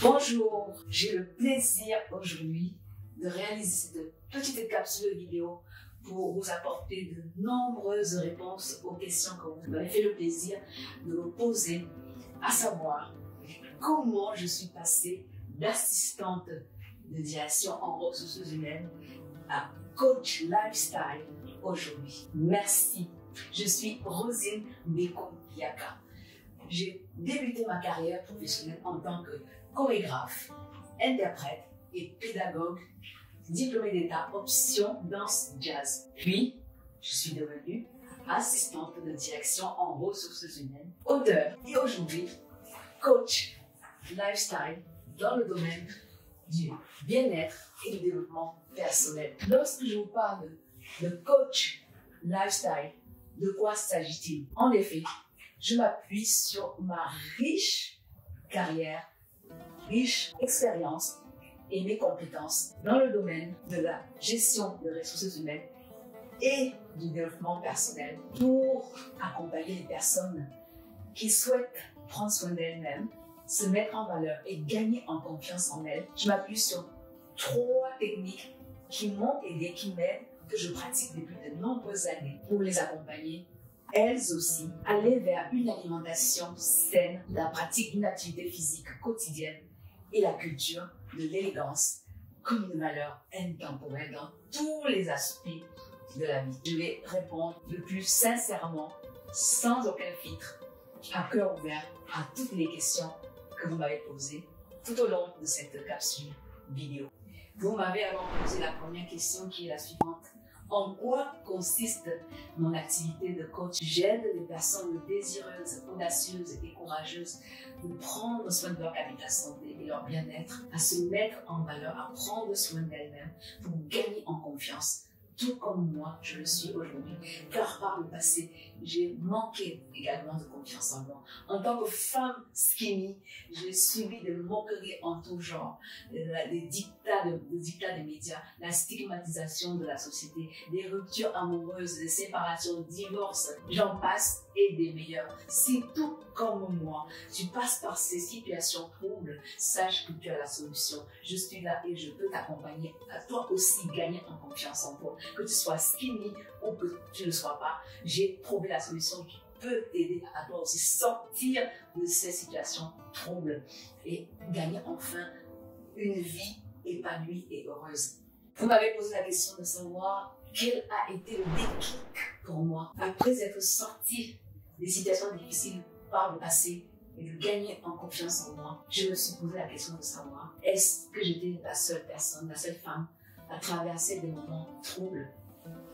Bonjour, j'ai le plaisir aujourd'hui de réaliser cette petite capsule vidéo pour vous apporter de nombreuses réponses aux questions que vous m'avez fait le plaisir de me poser, à savoir comment je suis passée d'assistante de direction en ressources humaines à coach lifestyle aujourd'hui. Merci. Je suis Rosine Beko-Yaka. J'ai débuté ma carrière professionnelle en tant que chorégraphe, interprète et pédagogue, diplômée d'État option danse jazz. Puis, je suis devenue assistante de direction en ressources humaines, auteure et aujourd'hui coach lifestyle dans le domaine du bien-être et du développement personnel. Lorsque je vous parle de coach lifestyle, de quoi s'agit-il? En effet, je m'appuie sur ma riche carrière, riche expérience et mes compétences dans le domaine de la gestion des ressources humaines et du développement personnel pour accompagner les personnes qui souhaitent prendre soin d'elles-mêmes, se mettre en valeur et gagner en confiance en elles. Je m'appuie sur 3 techniques qui m'ont aidé, qui m'aident, que je pratique depuis de nombreuses années pour les accompagner, elles aussi, aller vers une alimentation saine, la pratique d'une activité physique quotidienne et la culture de l'élégance comme une valeur intemporelle dans tous les aspects de la vie. Je vais répondre le plus sincèrement, sans aucun filtre, à cœur ouvert à toutes les questions que vous m'avez posées tout au long de cette capsule vidéo. Vous m'avez alors posé la première question qui est la suivante. En quoi consiste mon activité de coach? J'aide les personnes désireuses, audacieuses et courageuses de prendre soin de leur capital santé et leur bien-être, à se mettre en valeur, à prendre soin d'elles-mêmes pour gagner en confiance, tout comme moi je le suis aujourd'hui. Car par le passé, j'ai manqué également de confiance en moi. En tant que femme skinny, j'ai subi des moqueries en tout genre, des dictats des médias, la stigmatisation de la société, des ruptures amoureuses, des séparations, divorces, j'en passe et des meilleurs. Si tout comme moi, tu passes par ces situations troubles, sache que tu as la solution. Je suis là et je peux t'accompagner à toi aussi gagner en confiance en toi. Que tu sois skinny ou que tu ne le sois pas, j'ai trouvé la solution qui peut t'aider à toi aussi sortir de ces situations troubles et gagner enfin une vie épanouie et heureuse. Vous m'avez posé la question de savoir quel a été le déclic pour moi après être sortie des situations difficiles par le passé et de gagner en confiance en moi. Je me suis posé la question de savoir est-ce que j'étais la seule personne, la seule femme à traverser des moments troubles.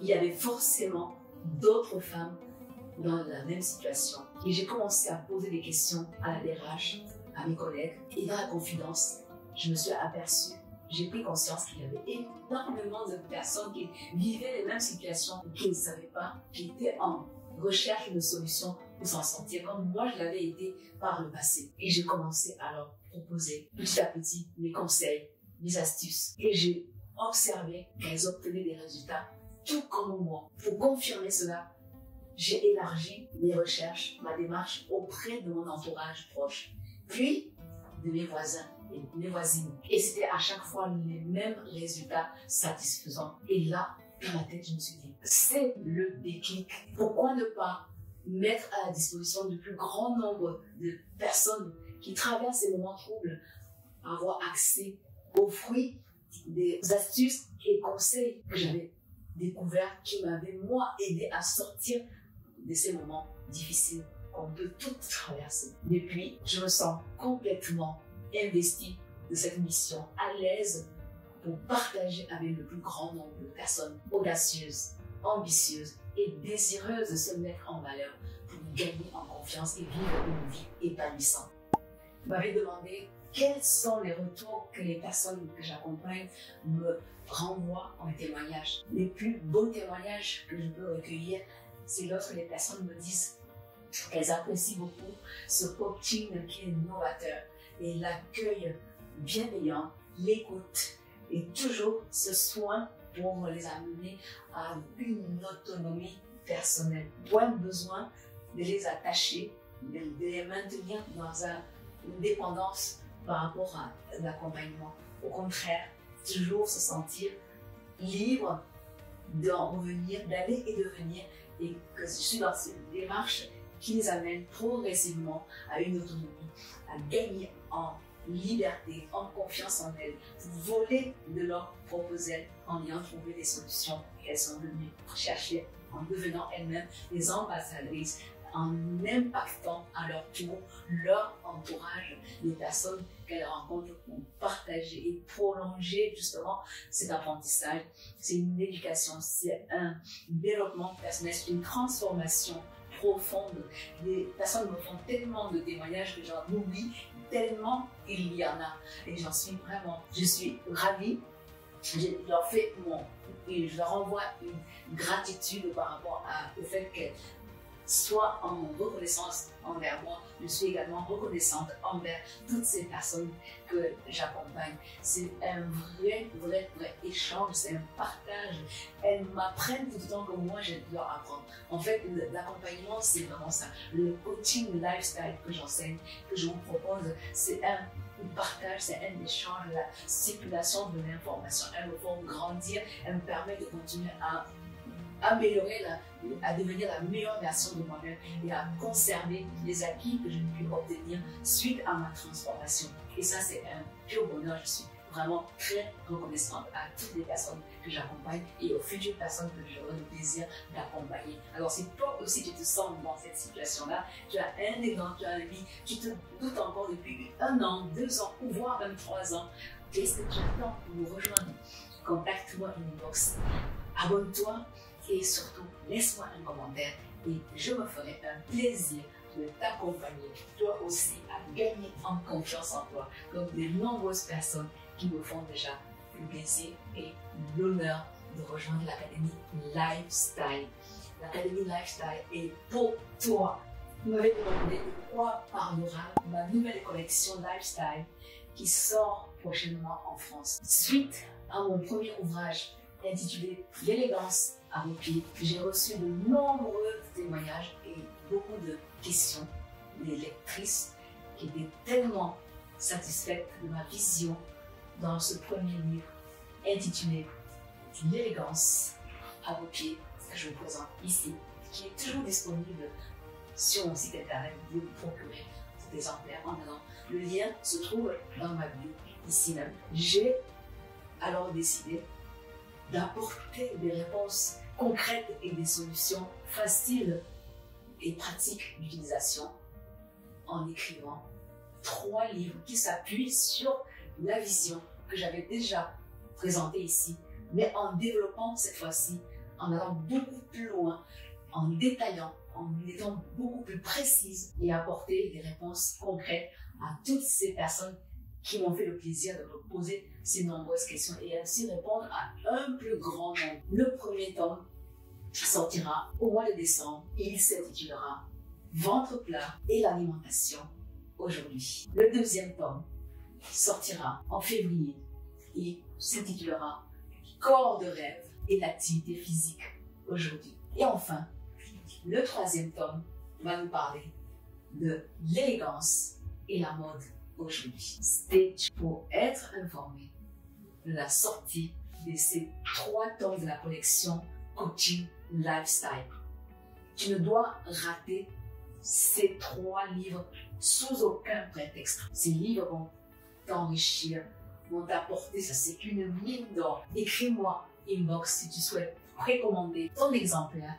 Il y avait forcément d'autres femmes dans la même situation. Et j'ai commencé à poser des questions à la DRH, à mes collègues. Et dans la confidence, je me suis aperçue, j'ai pris conscience qu'il y avait énormément de personnes qui vivaient les mêmes situations et qui ne savaient pas, qui étaient en recherche de solutions pour s'en sortir, comme moi je l'avais été par le passé. Et j'ai commencé à leur proposer petit à petit mes conseils, mes astuces. Et j'ai observé qu'elles obtenaient des résultats tout comme moi. Pour confirmer cela, j'ai élargi mes recherches, ma démarche auprès de mon entourage proche, puis de mes voisins et mes voisines. Et c'était à chaque fois les mêmes résultats satisfaisants. Et là, dans ma tête, je me suis dit, c'est le déclic. Pourquoi ne pas mettre à la disposition du plus grand nombre de personnes qui traversent ces moments troubles, avoir accès aux fruits des astuces et conseils que j'avais découverts, qui m'avaient, moi, aidé à sortir de ces moments difficiles qu'on peut toutes traverser. Depuis, je me sens complètement investie de cette mission, à l'aise pour partager avec le plus grand nombre de personnes audacieuses, ambitieuses et désireuses de se mettre en valeur pour gagner en confiance et vivre une vie épanouissante. Vous m'avez demandé quels sont les retours que les personnes que j'accompagne me renvoient en témoignage. Les plus beaux témoignages que je peux recueillir, c'est lorsque les personnes me disent qu'elles apprécient beaucoup ce coaching qui est novateur et l'accueil bienveillant, l'écoute et toujours ce soin pour les amener à une autonomie personnelle. Point besoin de les attacher, de les maintenir dans une dépendance par rapport à l'accompagnement. Au contraire, toujours se sentir libre d'en revenir, d'aller et de venir, et que je suis dans cette démarche qui les amène progressivement à une autonomie, à gagner en liberté, en confiance en elles, voler de leurs propres ailes en ayant trouvé des solutions qu'elles sont venues chercher, en devenant elles-mêmes des ambassadrices, en impactant à leur tour leur entourage, les personnes qu'elles rencontrent pour partager et prolonger justement cet apprentissage. C'est une éducation, c'est un développement personnel, c'est une transformation profonde. Les personnes me font tellement de témoignages que j'en oublie, tellement il y en a. Et j'en suis vraiment, je suis ravie. Je leur envoie une gratitude par rapport au fait qu'elles soient en reconnaissance envers moi. Je suis également reconnaissante envers toutes ces personnes que j'accompagne. C'est un vrai échange, c'est un partage. Elles m'apprennent tout autant que moi je leur apprends. En fait, l'accompagnement, c'est vraiment ça. Le coaching lifestyle que j'enseigne, que je vous propose, c'est un partage, c'est un échange, la circulation de l'information. Elles me font grandir, elles me permettent de continuer à améliorer, à devenir la meilleure version de moi-même et à conserver les acquis que j'ai pu obtenir suite à ma transformation. Et ça, c'est un pur bonheur. Je suis vraiment très reconnaissante à toutes les personnes que j'accompagne et aux futures personnes que j'aurai le plaisir d'accompagner. Alors, si toi aussi tu te sens dans cette situation-là, tu as un exemple, tu as un ami, tu te doutes encore depuis 1 an, 2 ans, ou voire même 3 ans, qu'est-ce que tu attends pour nous rejoindre? Contacte-moi inbox, abonne-toi et surtout laisse-moi un commentaire et je me ferai un plaisir de t'accompagner, toi aussi, à gagner en confiance en toi, comme de nombreuses personnes qui me font déjà le plaisir et l'honneur de rejoindre l'Académie Lifestyle. L'Académie Lifestyle est pour toi. Vous m'avez demandé de quoi parlera ma nouvelle collection Lifestyle qui sort prochainement en France. Suite à mon premier ouvrage intitulé L'élégance à vos pieds, j'ai reçu de nombreux témoignages et beaucoup de questions des lectrices qui étaient tellement satisfaites de ma vision dans ce premier livre intitulé L'élégance à vos pieds que je vous présente ici, qui est toujours disponible sur mon site internet. Vous pouvez vous procurer cet exemplaire en allant. Le lien se trouve dans ma bio ici même. J'ai alors décidé d'apporter des réponses concrètes et des solutions faciles et pratiques d'utilisation en écrivant 3 livres qui s'appuient sur la vision que j'avais déjà présentée ici, mais en développant cette fois-ci, en allant beaucoup plus loin, en détaillant, en étant beaucoup plus précise et apporter des réponses concrètes à toutes ces personnes qui m'ont fait le plaisir de me poser ces nombreuses questions et ainsi répondre à un plus grand nombre. Le premier tome sortira au mois de décembre et il s'intitulera Ventre plat et l'alimentation aujourd'hui. Le deuxième tome sortira en février et s'intitulera Corps de rêve et l'activité physique aujourd'hui. Et enfin, le troisième tome va nous parler de l'élégance et la mode aujourd'hui. Stay tuned pour être informé de la sortie de ces 3 tomes de la collection Coaching Lifestyle. Tu ne dois rater ces 3 livres sous aucun prétexte. Ces livres vont t'enrichir, vont t'apporter, ça c'est une mine d'or. Écris-moi inbox si tu souhaites précommander ton exemplaire,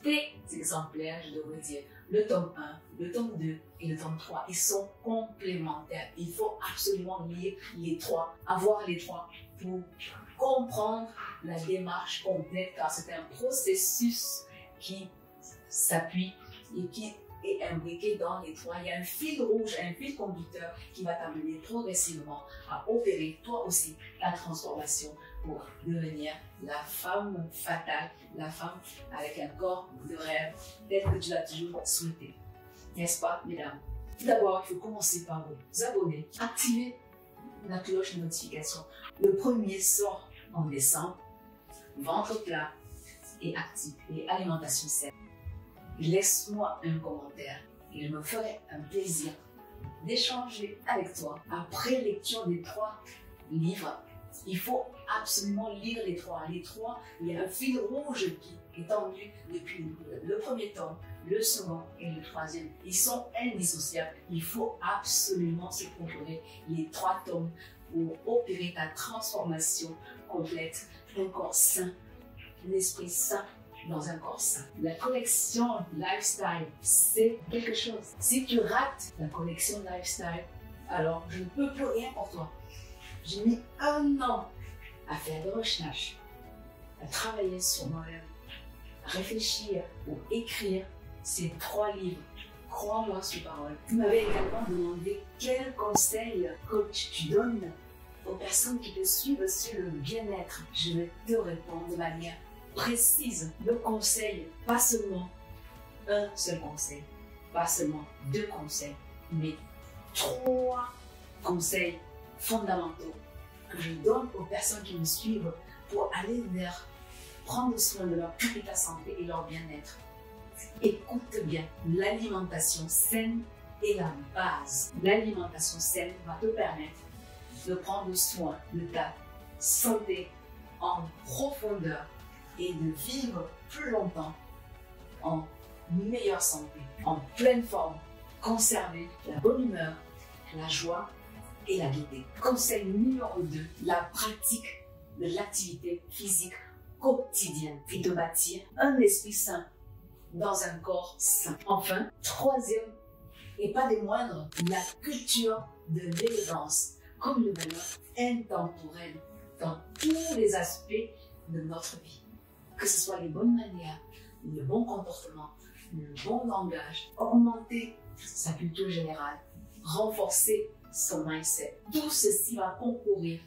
tes exemplaires, je devrais dire, le tome 1, le tome 2 et le tome 3. Ils sont complémentaires. Il faut absolument lire les 3, avoir les 3 pour comprendre la démarche complète, car c'est un processus qui s'appuie et qui est imbriqué dans les 3. Il y a un fil rouge, un fil conducteur qui va t'amener progressivement à opérer toi aussi la transformation pour devenir la femme fatale, la femme avec un corps de rêve tel que tu l'as toujours souhaité. N'est-ce pas, mesdames? Tout d'abord, il faut commencer par vous abonner, activer la cloche de notification. Le premier sort en décembre, ventre plat et actif et alimentation saine. Laisse-moi un commentaire et je me ferai un plaisir d'échanger avec toi. Après lecture des 3 livres, il faut absolument lire les 3. Les 3, il y a un fil rouge qui est tendu depuis le premier tome, le second et le troisième. Ils sont indissociables. Il faut absolument se procurer les 3 tomes pour opérer ta transformation complète. Un corps sain, un esprit sain dans un corps sain. La collection Lifestyle, c'est quelque chose. Si tu rates la collection Lifestyle, alors je ne peux plus rien pour toi. J'ai mis 1 an à faire des recherches, à travailler sur moi-même, à réfléchir ou écrire ces 3 livres. Crois-moi sur parole. Tu m'avais également demandé quels conseils, coach, tu donnes aux personnes qui te suivent sur le bien-être. Je vais te répondre de manière précise. Le conseil, pas seulement un seul conseil, pas seulement 2 conseils, mais 3 conseils fondamentaux que je donne aux personnes qui me suivent pour aller vers prendre soin de leur capital santé et leur bien-être. Écoute bien, l'alimentation saine est la base. L'alimentation saine va te permettre de prendre soin de ta santé en profondeur et de vivre plus longtemps en meilleure santé, en pleine forme, conserver la bonne humeur, la joie et la gaieté. Conseil numéro 2, la pratique de l'activité physique quotidienne et de bâtir un esprit sain dans un corps sain. Enfin, 3e et pas des moindres, la culture de l'élégance comme une valeur intemporelle dans tous les aspects de notre vie. Que ce soit les bonnes manières, le bon comportement, le bon langage, augmenter sa culture générale, renforcer son mindset. Tout ceci va concourir,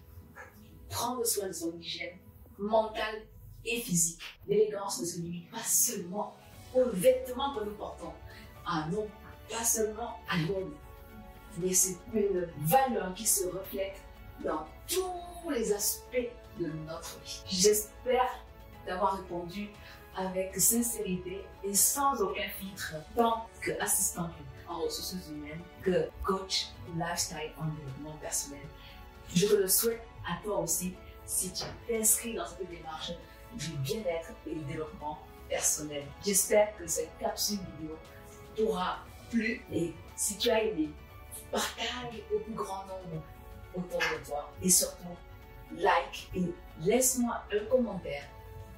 prendre soin de son hygiène mentale et physique. L'élégance ne se limite pas seulement aux vêtements que nous portons. Ah non, pas seulement à l'homme. Mais c'est une valeur qui se reflète dans tous les aspects de notre vie. J'espère d'avoir répondu avec sincérité et sans aucun filtre, tant qu'assistante en ressources humaines, que coach lifestyle en développement personnel. Je te le souhaite à toi aussi si tu t'inscris dans cette démarche du bien-être et du développement personnel. J'espère que cette capsule vidéo t'aura plu et si tu as aimé, partage au plus grand nombre autour de toi et surtout like et laisse-moi un commentaire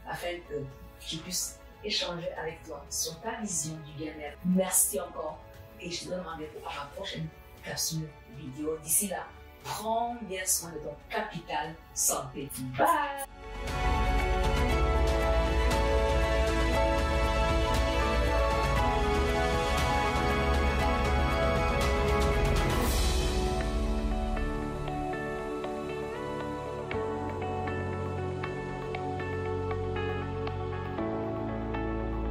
afin que je puisse échanger avec toi sur ta vision du bien-être. Merci encore et je te donne rendez-vous à ma prochaine capsule vidéo. D'ici là, prends bien soin de ton capital santé. Bye!